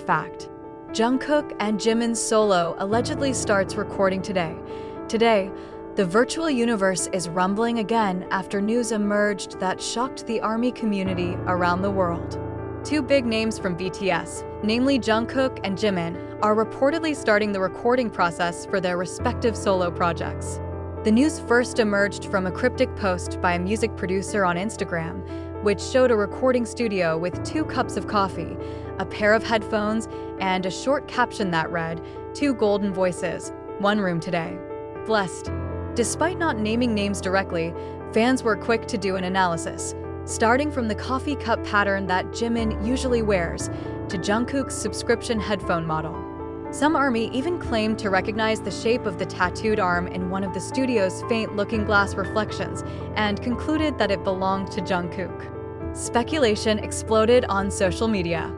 fact. Jungkook and Jimin's solo allegedly starts recording today. Today, the virtual universe is rumbling again after news emerged that shocked the ARMY community around the world. Two big names from BTS, namely Jungkook and Jimin, are reportedly starting the recording process for their respective solo projects. The news first emerged from a cryptic post by a music producer on Instagram, which showed a recording studio with 2 cups of coffee, a pair of headphones, and a short caption that read, "Two golden voices, one room today. Blessed." Despite not naming names directly, fans were quick to do an analysis, starting from the coffee cup pattern that Jimin usually wears to Jungkook's subscription headphone model. Some ARMY even claimed to recognize the shape of the tattooed arm in one of the studio's faint-looking glass reflections and concluded that it belonged to Jungkook. Speculation exploded on social media.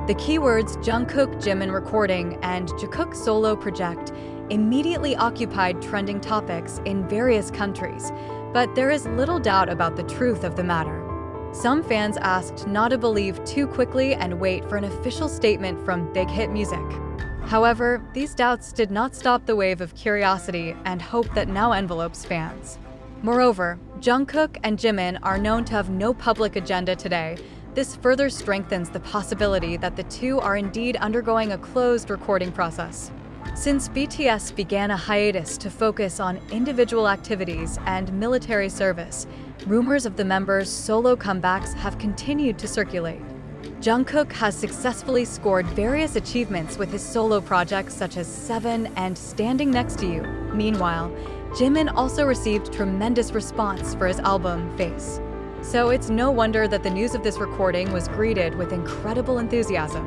The keywords Jungkook Jimin recording and Jungkook solo project immediately occupied trending topics in various countries, but there is little doubt about the truth of the matter. Some fans asked not to believe too quickly and wait for an official statement from Big Hit Music. However, these doubts did not stop the wave of curiosity and hope that now envelopes fans. Moreover, Jungkook and Jimin are known to have no public agenda today. This further strengthens the possibility that the two are indeed undergoing a closed recording process. Since BTS began a hiatus to focus on individual activities and military service, rumors of the members' solo comebacks have continued to circulate. Jungkook has successfully scored various achievements with his solo projects such as Seven and Standing Next to You. Meanwhile, Jimin also received tremendous response for his album Face. So it's no wonder that the news of this recording was greeted with incredible enthusiasm.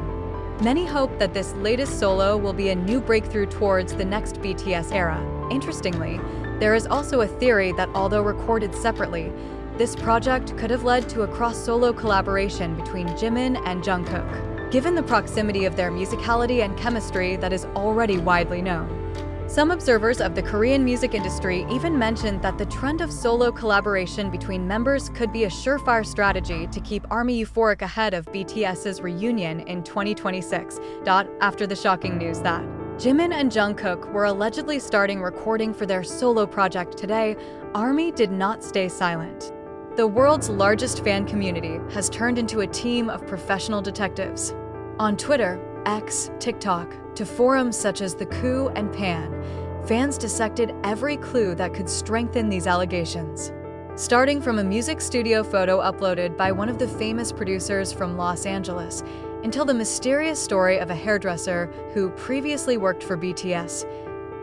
Many hope that this latest solo will be a new breakthrough towards the next BTS era. Interestingly, there is also a theory that although recorded separately, this project could have led to a cross-solo collaboration between Jimin and Jungkook, given the proximity of their musicality and chemistry that is already widely known. Some observers of the Korean music industry even mentioned that the trend of solo collaboration between members could be a surefire strategy to keep ARMY euphoric ahead of BTS's reunion in 2026. After the shocking news that Jimin and Jungkook were allegedly starting recording for their solo project today, ARMY did not stay silent. The world's largest fan community has turned into a team of professional detectives. On Twitter, X, TikTok, to forums such as The Coup and Pan, fans dissected every clue that could strengthen these allegations. Starting from a music studio photo uploaded by one of the famous producers from Los Angeles, until the mysterious story of a hairdresser who previously worked for BTS.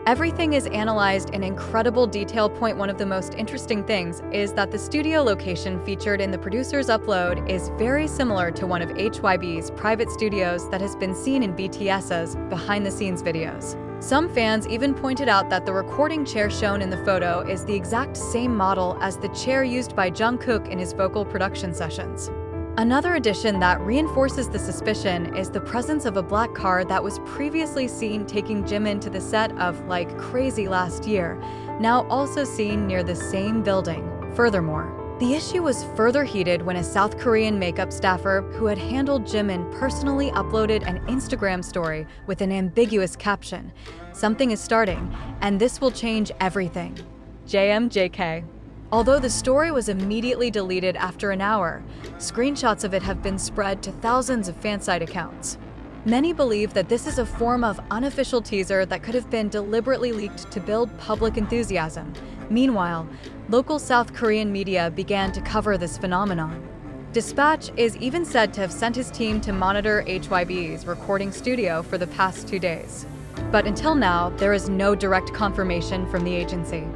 Everything is analyzed in incredible detail. One of the most interesting things is that the studio location featured in the producer's upload is very similar to one of HYB's private studios that has been seen in BTS's behind-the-scenes videos. Some fans even pointed out that the recording chair shown in the photo is the exact same model as the chair used by Jungkook in his vocal production sessions. Another addition that reinforces the suspicion is the presence of a black car that was previously seen taking Jimin to the set of Like Crazy last year, now also seen near the same building. Furthermore, the issue was further heated when a South Korean makeup staffer who had handled Jimin personally uploaded an Instagram story with an ambiguous caption, "Something is starting, and this will change everything. JMJK." Although the story was immediately deleted after an hour, screenshots of it have been spread to thousands of fansite accounts. Many believe that this is a form of unofficial teaser that could have been deliberately leaked to build public enthusiasm. Meanwhile, local South Korean media began to cover this phenomenon. Dispatch is even said to have sent his team to monitor HYB's recording studio for the past 2 days. But until now, there is no direct confirmation from the agency.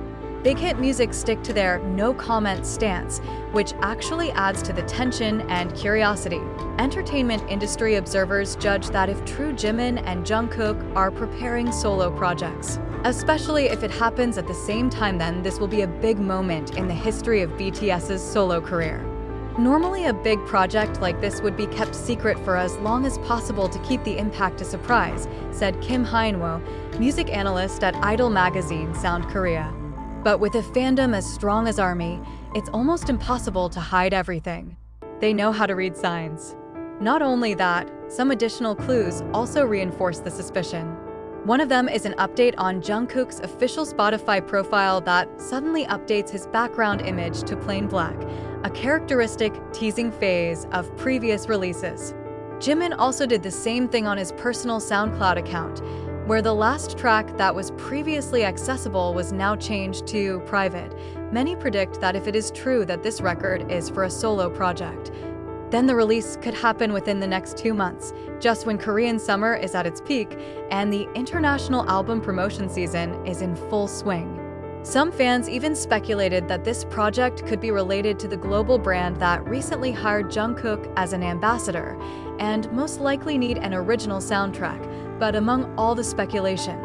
Big Hit Music stick to their no-comment stance, which actually adds to the tension and curiosity. Entertainment industry observers judge that if true Jimin and Jungkook are preparing solo projects, especially if it happens at the same time, then this will be a big moment in the history of BTS's solo career. Normally, a big project like this would be kept secret for as long as possible to keep the impact a surprise, said Kim Hyunwoo, music analyst at Idol magazine Sound Korea. But with a fandom as strong as ARMY, it's almost impossible to hide everything. They know how to read signs. Not only that, some additional clues also reinforce the suspicion. One of them is an update on Jungkook's official Spotify profile that suddenly updates his background image to plain black, a characteristic teasing phase of previous releases. Jimin also did the same thing on his personal SoundCloud account, where the last track that was previously accessible was now changed to private. Many predict that if it is true that this record is for a solo project, then the release could happen within the next 2 months, just when Korean summer is at its peak and the international album promotion season is in full swing. Some fans even speculated that this project could be related to the global brand that recently hired Jungkook as an ambassador and most likely need an original soundtrack. But among all the speculation,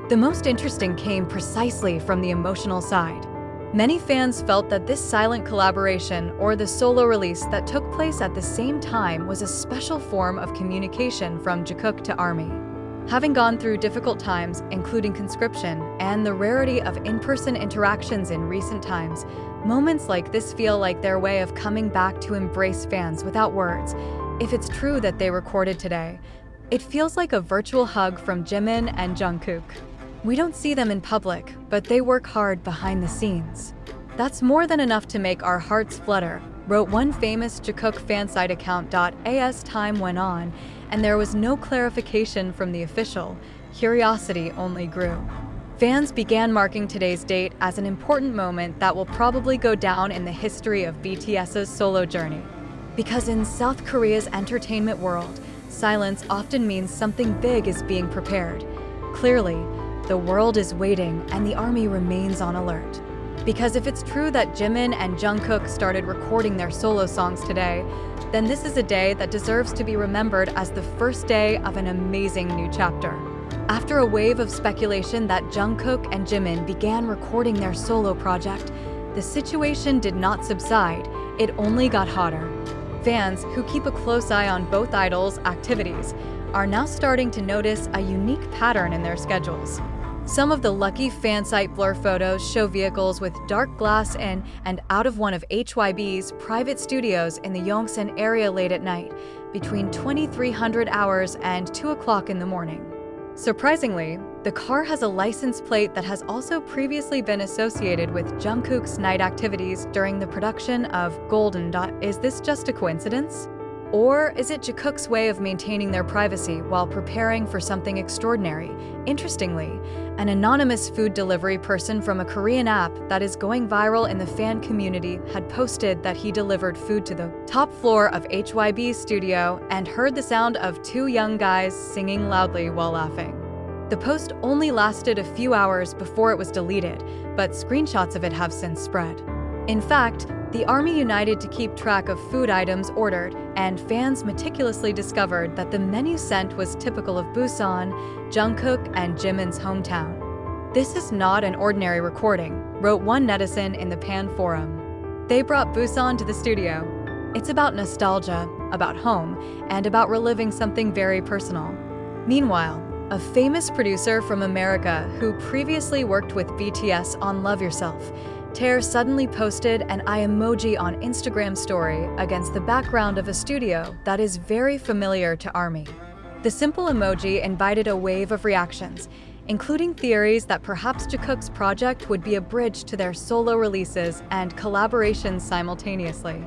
the most interesting came precisely from the emotional side. Many fans felt that this silent collaboration or the solo release that took place at the same time was a special form of communication from Jungkook to ARMY. Having gone through difficult times, including conscription and the rarity of in-person interactions in recent times, moments like this feel like their way of coming back to embrace fans without words. If it's true that they recorded today, it feels like a virtual hug from Jimin and Jungkook. We don't see them in public, but they work hard behind the scenes. That's more than enough to make our hearts flutter, wrote one famous Jungkook fansite account. As time went on, and there was no clarification from the official, curiosity only grew. Fans began marking today's date as an important moment that will probably go down in the history of BTS's solo journey. Because in South Korea's entertainment world, silence often means something big is being prepared. Clearly, the world is waiting and the ARMY remains on alert. Because if it's true that Jimin and Jungkook started recording their solo songs today, then this is a day that deserves to be remembered as the first day of an amazing new chapter. After a wave of speculation that Jungkook and Jimin began recording their solo project, the situation did not subside, it only got hotter. Fans, who keep a close eye on both idols' activities, are now starting to notice a unique pattern in their schedules. Some of the lucky fansite blur photos show vehicles with dark glass in and out of one of HYB's private studios in the Yongsan area late at night, between 2300 hours and 2 o'clock in the morning. Surprisingly, the car has a license plate that has also previously been associated with Jungkook's night activities during the production of Golden. Is this just a coincidence? Or is it Jungkook's way of maintaining their privacy while preparing for something extraordinary? Interestingly, an anonymous food delivery person from a Korean app that is going viral in the fan community had posted that he delivered food to the top floor of HYB's studio and heard the sound of 2 young guys singing loudly while laughing. The post only lasted a few hours before it was deleted, but screenshots of it have since spread. In fact, the ARMY united to keep track of food items ordered, and fans meticulously discovered that the menu sent was typical of Busan, Jungkook, and Jimin's hometown. This is not an ordinary recording, wrote one netizen in the Pan forum. They brought Busan to the studio. It's about nostalgia, about home, and about reliving something very personal. Meanwhile, a famous producer from America who previously worked with BTS on Love Yourself, Tae suddenly posted an eye emoji on Instagram story against the background of a studio that is very familiar to ARMY. The simple emoji invited a wave of reactions, including theories that perhaps Jungkook's project would be a bridge to their solo releases and collaborations simultaneously.